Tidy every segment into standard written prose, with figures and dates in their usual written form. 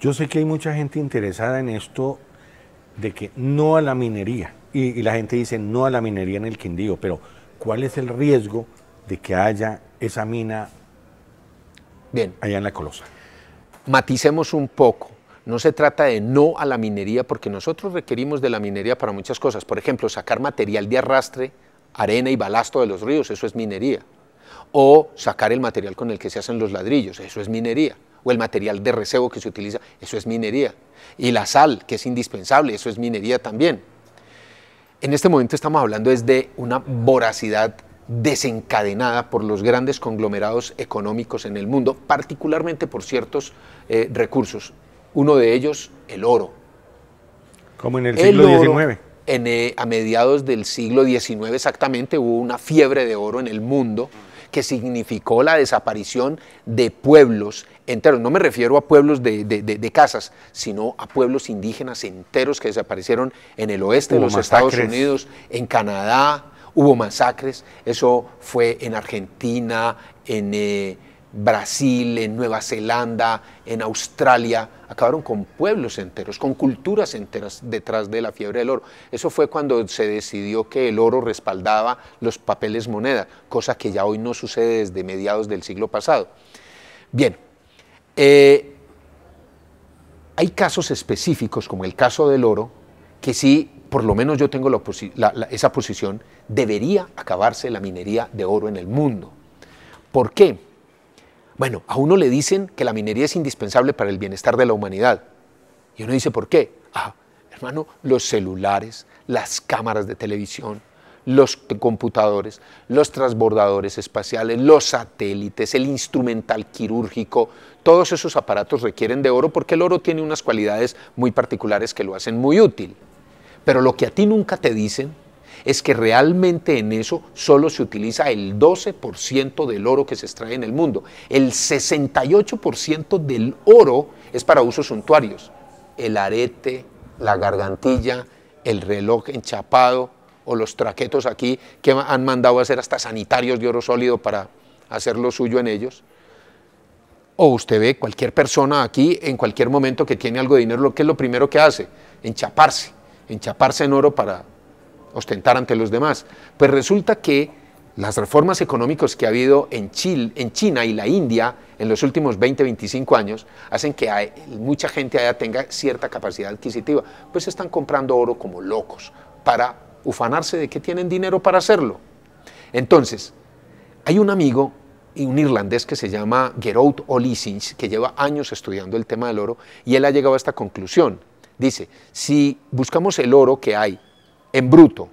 Yo sé que hay mucha gente interesada en esto de que no a la minería, y la gente dice no a la minería en el Quindío, pero ¿cuál es el riesgo de que haya esa mina Bien, allá en la Colosa? maticemos un poco. No se trata de no a la minería, porque nosotros requerimos de la minería para muchas cosas. Por ejemplo, sacar material de arrastre, arena y balasto de los ríos, eso es minería. O sacar el material con el que se hacen los ladrillos, eso es minería. O el material de recebo que se utiliza, eso es minería. Y la sal, que es indispensable, eso es minería también. En este momento estamos hablando de una voracidad desencadenada por los grandes conglomerados económicos en el mundo, particularmente por ciertos recursos. Uno de ellos, el oro. Como en el siglo XIX. A mediados del siglo XIX exactamente hubo una fiebre de oro en el mundo que significó la desaparición de pueblos enteros. No me refiero a pueblos de casas, sino a pueblos indígenas enteros que desaparecieron en el oeste de los Estados Unidos, en Canadá. Hubo masacres, eso fue en Argentina, en Brasil, en Nueva Zelanda, en Australia. Acabaron con pueblos enteros, con culturas enteras detrás de la fiebre del oro. Eso fue cuando se decidió que el oro respaldaba los papeles moneda, cosa que ya hoy no sucede desde mediados del siglo pasado. Bien, hay casos específicos, como el caso del oro, que sí, por lo menos yo tengo esa posición, debería acabarse la minería de oro en el mundo. ¿Por qué? Bueno, a uno le dicen que la minería es indispensable para el bienestar de la humanidad. Y uno dice, ¿por qué? Hermano, los celulares, las cámaras de televisión, los computadores, los transbordadores espaciales, los satélites, el instrumental quirúrgico, todos esos aparatos requieren de oro porque el oro tiene unas cualidades muy particulares que lo hacen muy útil. Pero lo que a ti nunca te dicen es que realmente en eso solo se utiliza el 12% del oro que se extrae en el mundo. El 68% del oro es para usos suntuarios. El arete, la gargantilla, el reloj enchapado o los traquetos aquí que han mandado a hacer hasta sanitarios de oro sólido para hacer lo suyo en ellos. O usted ve cualquier persona aquí en cualquier momento que tiene algo de dinero, ¿qué es lo primero que hace? Enchaparse en oro para ostentar ante los demás. Pues resulta que las reformas económicas que ha habido en China y la India en los últimos 20, 25 años hacen que mucha gente allá tenga cierta capacidad adquisitiva. Pues están comprando oro como locos para ufanarse de que tienen dinero para hacerlo. Entonces, hay un amigo, un irlandés que se llama Gerold O'Leasing, que lleva años estudiando el tema del oro, y él ha llegado a esta conclusión. Dice, si buscamos el oro que hay en bruto,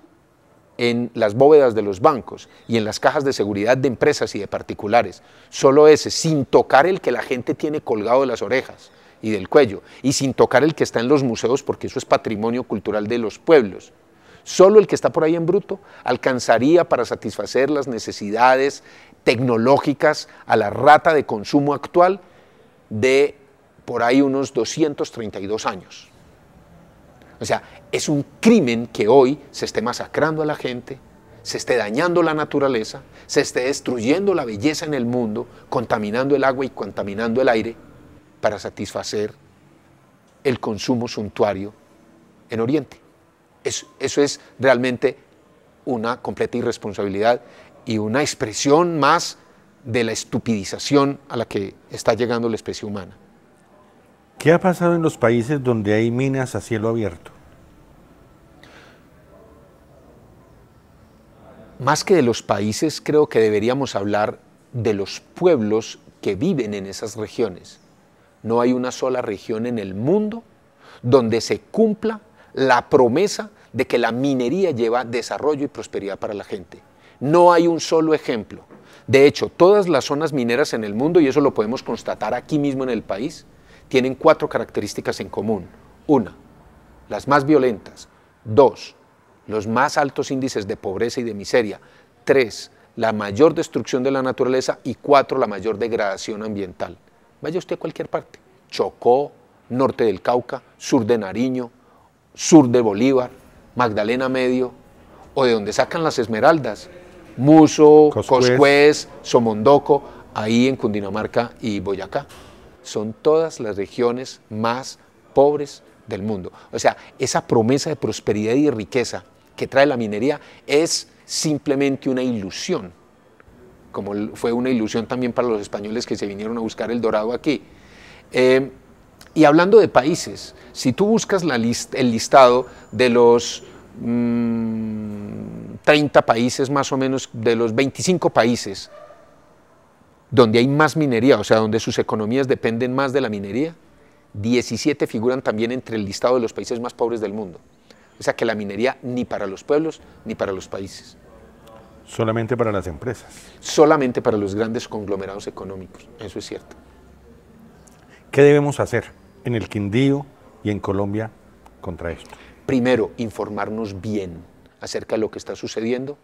en las bóvedas de los bancos y en las cajas de seguridad de empresas y de particulares, solo ese, sin tocar el que la gente tiene colgado de las orejas y del cuello, y sin tocar el que está en los museos, porque eso es patrimonio cultural de los pueblos, solo el que está por ahí en bruto alcanzaría para satisfacer las necesidades tecnológicas a la rata de consumo actual de por ahí unos 232 años. O sea, es un crimen que hoy se esté masacrando a la gente, se esté dañando la naturaleza, se esté destruyendo la belleza en el mundo, contaminando el agua y contaminando el aire para satisfacer el consumo suntuario en Oriente. Eso es realmente una completa irresponsabilidad y una expresión más de la estupidización a la que está llegando la especie humana. ¿Qué ha pasado en los países donde hay minas a cielo abierto? Más que de los países, creo que deberíamos hablar de los pueblos que viven en esas regiones. No hay una sola región en el mundo donde se cumpla la promesa de que la minería lleva desarrollo y prosperidad para la gente. No hay un solo ejemplo. De hecho, todas las zonas mineras en el mundo, y eso lo podemos constatar aquí mismo en el país, tienen 4 características en común. 1, las más violentas. 2, los más altos índices de pobreza y de miseria. 3, la mayor destrucción de la naturaleza. Y 4, la mayor degradación ambiental. Vaya usted a cualquier parte. Chocó, norte del Cauca, sur de Nariño, sur de Bolívar, Magdalena Medio, o de donde sacan las esmeraldas, Muso, Coscuez, Somondoco, ahí en Cundinamarca y Boyacá. son todas las regiones más pobres del mundo. O sea, esa promesa de prosperidad y de riqueza que trae la minería es simplemente una ilusión, como fue una ilusión también para los españoles que se vinieron a buscar el dorado aquí. Y hablando de países, si tú buscas el listado de los 30 países más o menos, de los 25 países donde hay más minería, o sea, donde sus economías dependen más de la minería, 17 figuran también entre el listado de los países más pobres del mundo. O sea que la minería ni para los pueblos ni para los países. Solamente para las empresas. Solamente para los grandes conglomerados económicos, eso es cierto. ¿Qué debemos hacer en el Quindío y en Colombia contra esto? Primero, informarnos bien acerca de lo que está sucediendo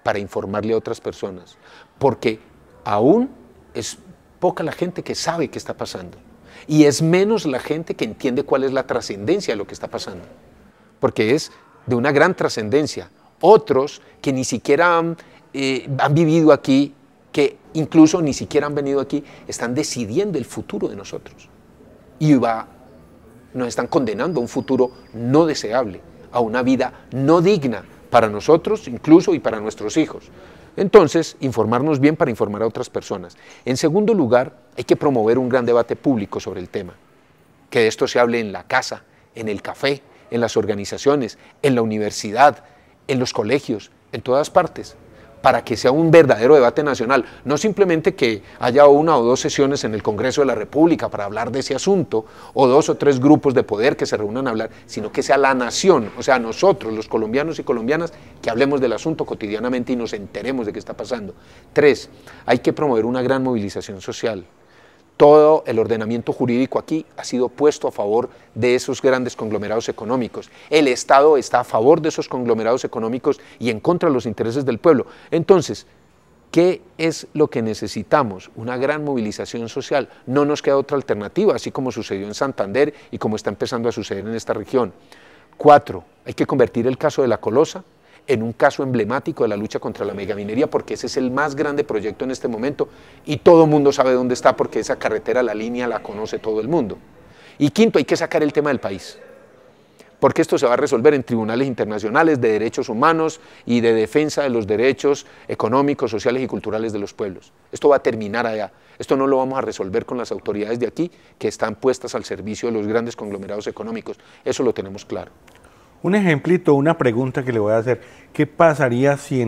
para informarle a otras personas, porque aún es poca la gente que sabe qué está pasando y es menos la gente que entiende cuál es la trascendencia de lo que está pasando, porque es de una gran trascendencia. Otros que ni siquiera han vivido aquí, que incluso ni siquiera han venido aquí, están decidiendo el futuro de nosotros y nos están condenando a un futuro no deseable, a una vida no digna para nosotros incluso y para nuestros hijos. Entonces, informarnos bien para informar a otras personas. En segundo lugar, hay que promover un gran debate público sobre el tema, que de esto se hable en la casa, en el café, en las organizaciones, en la universidad, en los colegios, en todas partes, para que sea un verdadero debate nacional, no simplemente que haya una o dos sesiones en el Congreso de la República para hablar de ese asunto, o 2 o 3 grupos de poder que se reúnan a hablar, sino que sea la nación, o sea, nosotros, los colombianos y colombianas, que hablemos del asunto cotidianamente y nos enteremos de qué está pasando. 3, hay que promover una gran movilización social. Todo el ordenamiento jurídico aquí ha sido puesto a favor de esos grandes conglomerados económicos. El Estado está a favor de esos conglomerados económicos y en contra de los intereses del pueblo. Entonces, ¿qué es lo que necesitamos? Una gran movilización social. No nos queda otra alternativa, así como sucedió en Santander y como está empezando a suceder en esta región. 4, hay que convertir el caso de La Colosa en un caso emblemático de la lucha contra la megaminería, porque ese es el más grande proyecto en este momento y todo el mundo sabe dónde está porque esa carretera, la línea, la conoce todo el mundo. Y 5, hay que sacar el tema del país, porque esto se va a resolver en tribunales internacionales de derechos humanos y de defensa de los derechos económicos, sociales y culturales de los pueblos. Esto va a terminar allá. Esto no lo vamos a resolver con las autoridades de aquí que están puestas al servicio de los grandes conglomerados económicos. Eso lo tenemos claro. Un ejemplito, una pregunta que le voy a hacer. ¿Qué pasaría si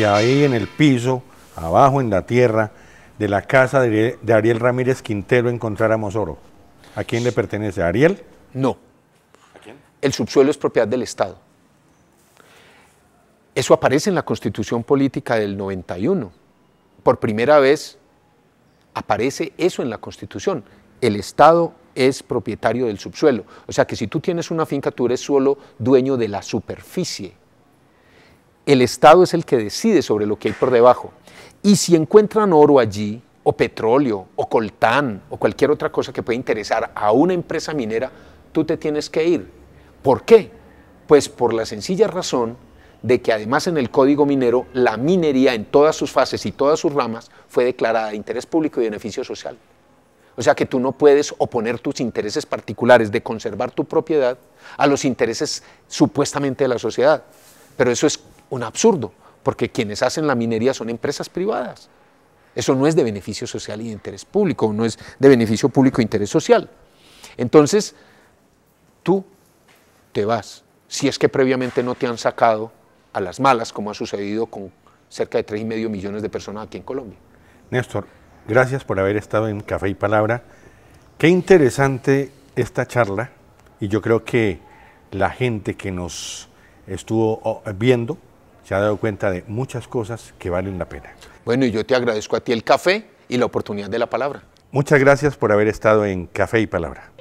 ahí en el piso, abajo en la tierra, de la casa de Ariel Ramírez Quintero encontráramos oro? ¿A quién le pertenece? ¿A Ariel? No. ¿A quién? El subsuelo es propiedad del Estado. Eso aparece en la Constitución Política del 91. Por primera vez aparece eso en la Constitución. El Estado es propietario del subsuelo. O sea que si tú tienes una finca, tú eres solo dueño de la superficie. El Estado es el que decide sobre lo que hay por debajo. Y si encuentran oro allí, o petróleo, o coltán, o cualquier otra cosa que pueda interesar a una empresa minera, tú te tienes que ir. ¿Por qué? Pues por la sencilla razón de que además en el Código Minero, la minería en todas sus fases y todas sus ramas fue declarada de interés público y beneficio social. O sea que tú no puedes oponer tus intereses particulares de conservar tu propiedad a los intereses supuestamente de la sociedad. Pero eso es un absurdo, porque quienes hacen la minería son empresas privadas. Eso no es de beneficio social y de interés público, no es de beneficio público e interés social. Entonces, tú te vas, si es que previamente no te han sacado a las malas, como ha sucedido con cerca de 3,5 millones de personas aquí en Colombia. Néstor, gracias por haber estado en Café y Palabra. Qué interesante esta charla y yo creo que la gente que nos estuvo viendo se ha dado cuenta de muchas cosas que valen la pena. Bueno, y yo te agradezco a ti el café y la oportunidad de la palabra. Muchas gracias por haber estado en Café y Palabra.